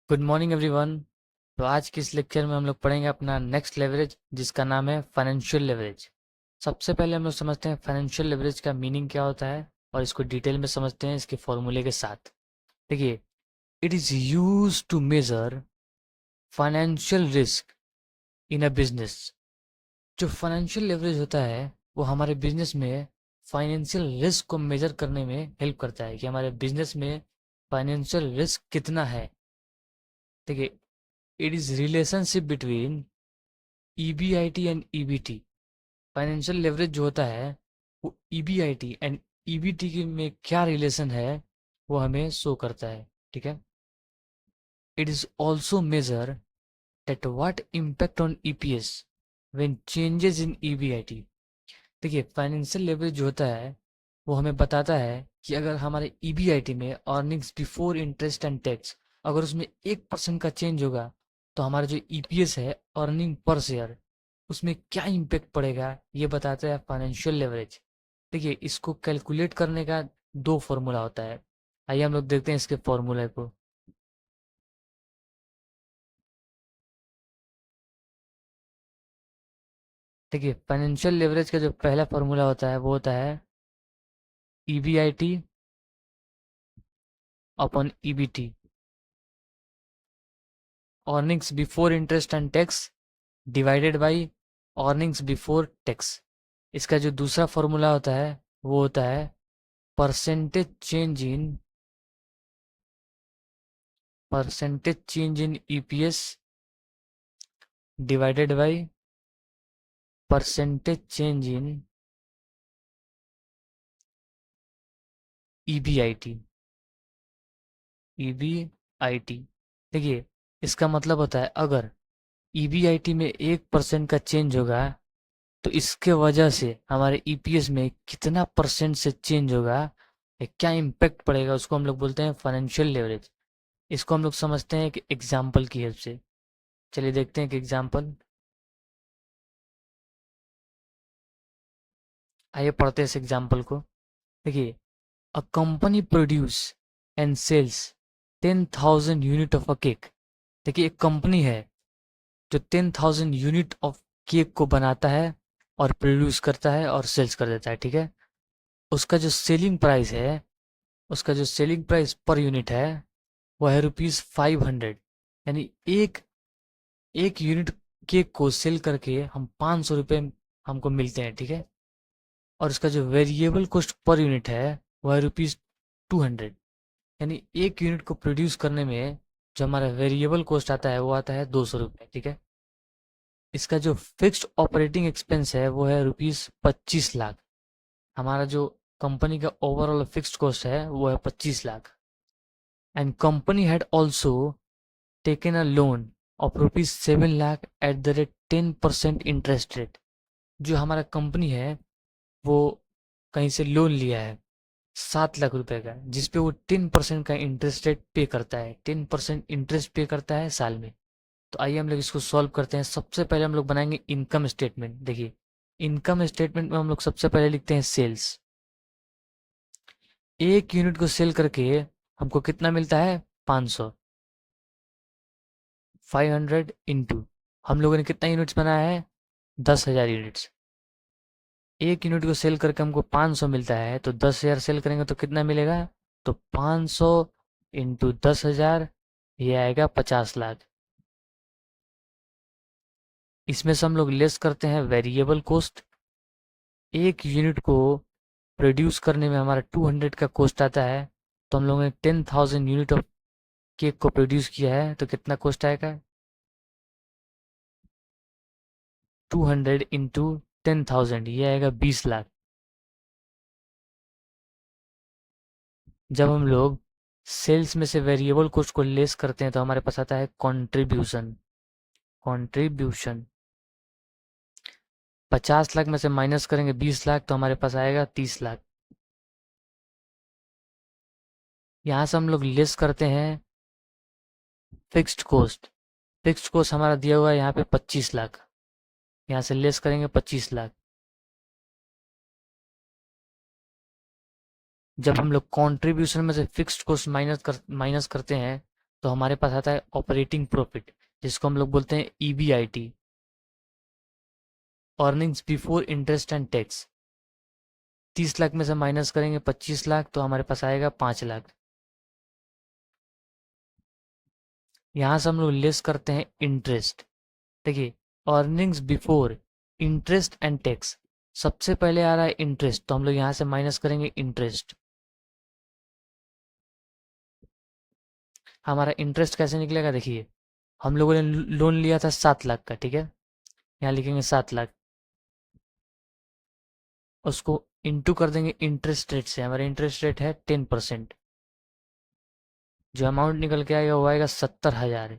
Good morning everyone. तो आज के इस लेक्चर में हम लोग पढ़ेंगे अपना नेक्स्ट लेवरेज जिसका नाम है फाइनेंशियल लेवरेज। सबसे पहले हम लोग समझते हैं फाइनेंशियल लेवरेज का मीनिंग क्या होता है और इसको डिटेल में समझते हैं इसके फॉर्मूले के साथ। देखिए, it is use to measure financial risk in a business. जो फाइनेंशियल लेवरेज होता है वो हमारे बिजनेस में फाइनेंशियल रिस्क को मेजर करने में हेल्प करता है कि हमारे बिजनेस में फाइनेंशियल रिस्क कितना है। देखिए, it is relationship between EBIT and EBT. Financial leverage जो होता है वो ईबीआईटी एंड ईबीटी के में क्या रिलेशन है वो हमें शो करता है। ठीक है। It is also measure that what impact on EPS when changes in EBIT. देखिए, फाइनेंशियल लेवरेज जो होता है वो हमें बताता है कि अगर हमारे ईबीआईटी में earnings before interest and tax अगर उसमें 1% का चेंज होगा तो हमारा जो ईपीएस है, अर्निंग पर शेयर, उसमें क्या इम्पेक्ट पड़ेगा ये बताता है फाइनेंशियल लेवरेज। देखिए, इसको कैलकुलेट करने का दो फॉर्मूला होता है। आइए हम लोग देखते हैं इसके फॉर्मूले को। देखिए, फाइनेंशियल लेवरेज का जो पहला फॉर्मूला होता है वो होता है EBIT upon EBT, earnings before interest and tax divided by earnings before tax. इसका जो दूसरा फॉर्मूला होता है वो होता है percentage change in EPS divided by percentage change in EBIT. EBIT, देखिए, इसका मतलब होता है अगर ईबीआईटी में 1% का चेंज होगा तो इसके वजह से हमारे ईपीएस में कितना परसेंट से चेंज होगा, या क्या इम्पैक्ट पड़ेगा, उसको हम लोग बोलते हैं फाइनेंशियल लेवरेज। इसको हम लोग समझते हैं एक एग्जाम्पल की हेल्प से। चलिए देखते हैं एक एग्जाम्पल। आइए पढ़ते हैं इस एग्जाम्पल को। देखिए, a company produce and sells 10,000 unit of a cake. देखिए, एक कंपनी है जो 10,000 यूनिट ऑफ केक को बनाता है और प्रोड्यूस करता है और सेल्स कर देता है। ठीक है। उसका जो सेलिंग प्राइस है, उसका जो सेलिंग प्राइस पर यूनिट है वो है ₹500। यानी एक एक यूनिट केक को सेल करके हम ₹500 हमको मिलते हैं। ठीक है। और उसका जो वेरिएबल कॉस्ट पर यूनिट है वो है ₹200। यानी एक यूनिट को प्रोड्यूस करने में जो हमारा वेरिएबल कॉस्ट आता है वो आता है ₹200। ठीक है। इसका जो फिक्स्ड ऑपरेटिंग एक्सपेंस है वो है ₹25 लाख। हमारा जो कंपनी का ओवरऑल फिक्स्ड कॉस्ट है वो है 25 lakh. And company had also taken a loan of ₹7 lakh at the rate 10% interest rate. जो हमारा कंपनी है वो कहीं से लोन लिया है ₹7 लाख का, जिसपे वो 10% का इंटरेस्ट रेट पे करता है, 10% इंटरेस्ट पे करता है साल में। तो आइए हम लोग इसको सॉल्व करते हैं। सबसे पहले हम लोग बनाएंगे इनकम स्टेटमेंट। देखिए, इनकम स्टेटमेंट में हम लोग सबसे पहले लिखते हैं सेल्स। एक यूनिट को सेल करके हमको कितना मिलता है? 500। 500 इंटू, हम लोगों ने कितना यूनिट्स बनाया है? 10,000 यूनिट्स। एक यूनिट को सेल करके हमको 500 मिलता है तो 10,000 सेल करेंगे तो कितना मिलेगा? तो 500 इंटू 10,000, ये आएगा 50 लाख। इसमें से हम लोग लेस करते हैं वेरिएबल कॉस्ट। एक यूनिट को प्रोड्यूस करने में हमारा 200 का कॉस्ट आता है, तो हम लोगों ने 10,000 यूनिट ऑफ केक को प्रोड्यूस किया है तो कितना कॉस्ट आएगा? 200 इंटू 10,000, ये आएगा 20 लाख। जब हम लोग सेल्स में से वेरिएबल कॉस्ट को लेस करते हैं तो हमारे पास आता है कंट्रीब्यूशन। कंट्रीब्यूशन 50 लाख में से माइनस करेंगे 20 लाख तो हमारे पास आएगा 30 लाख। यहाँ से हम लोग लेस करते हैं फिक्स्ड कॉस्ट। फिक्स्ड कॉस्ट हमारा दिया हुआ है यहाँ पे 25 लाख। यहाँ से लेस करेंगे 25 लाख। जब हम लोग कंट्रीब्यूशन में से फिक्स्ड कॉस्ट माइनस करते हैं तो हमारे पास आता है ऑपरेटिंग प्रॉफिट, जिसको हम लोग बोलते हैं EBIT, earnings before interest and tax. 30 lakh में से माइनस करेंगे 25 लाख, तो हमारे पास आएगा 5 लाख। यहाँ से हम लोग लेस करते हैं इंटरेस्ट। देखिए, earnings before interest and tax, सबसे पहले आ रहा है इंटरेस्ट, तो हम लोग यहाँ से माइनस करेंगे इंटरेस्ट। हमारा इंटरेस्ट कैसे निकलेगा, देखिए हम लोगों ने लोन लिया था 7 लाख का, ठीक है, यहाँ लिखेंगे 7 लाख, उसको इंटू कर देंगे इंटरेस्ट रेट से। हमारा इंटरेस्ट रेट है 10%, जो अमाउंट निकल के आएगा वो आएगा 70,000।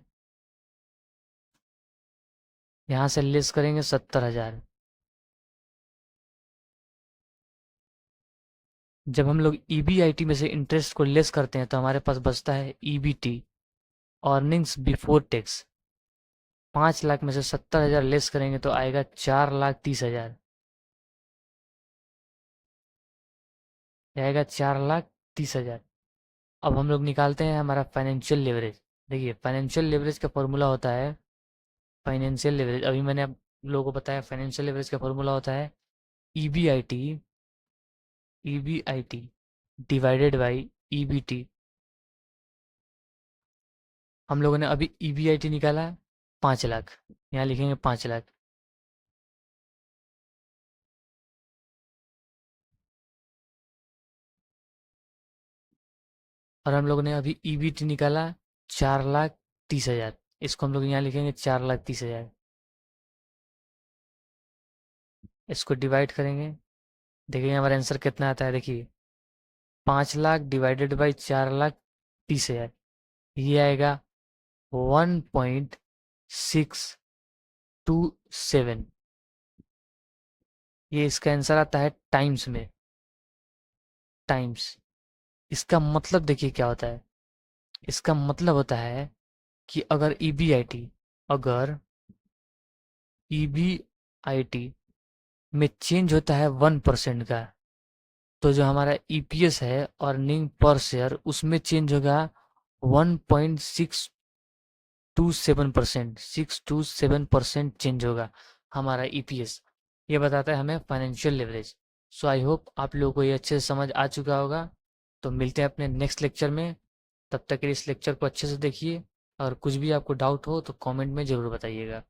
यहाँ से लेस करेंगे 70,000। जब हम लोग EBIT में से इंटरेस्ट को लेस करते हैं तो हमारे पास बचता है EBT, earnings before tax. 5 lakh में से 70,000 लेस करेंगे तो आएगा 4,30,000, आएगा 4,30,000। अब हम लोग निकालते हैं हमारा फाइनेंशियल लेवरेज। देखिए, फाइनेंशियल लेवरेज का फॉर्मूला होता है, फाइनेंशियल लेवरेज अभी मैंने आप लोगों को बताया, फाइनेंशियल लेवरेज का फॉर्मूला होता है EBIT, EBIT divided by EBT। हम लोगों ने अभी EBIT निकाला 5 लाख, यहाँ लिखेंगे 5 लाख। और हम लोगों ने अभी EBT निकाला 4,30,000, इसको हम लोग यहाँ लिखेंगे 4,30,000। इसको डिवाइड करेंगे, देखिए हमारा आंसर कितना आता है। देखिए, 5 लाख डिवाइडेड बाई 4,30,000, ये आएगा 1.627। ये इसका आंसर आता है टाइम्स में, टाइम्स। इसका मतलब देखिए क्या होता है, इसका मतलब होता है कि अगर EBIT में चेंज होता है 1% का, तो जो हमारा EPS है, अर्निंग पर शेयर, उसमें चेंज होगा 1.627%, 627% चेंज होगा हमारा EPS। ये बताता है हमें financial leverage. So I hope आप लोगों को ये अच्छे से समझ आ चुका होगा। तो मिलते हैं अपने नेक्स्ट लेक्चर में, तब तक के लिए इस लेक्चर को अच्छे से देखिए, और कुछ भी आपको डाउट हो तो कमेंट में ज़रूर बताइएगा।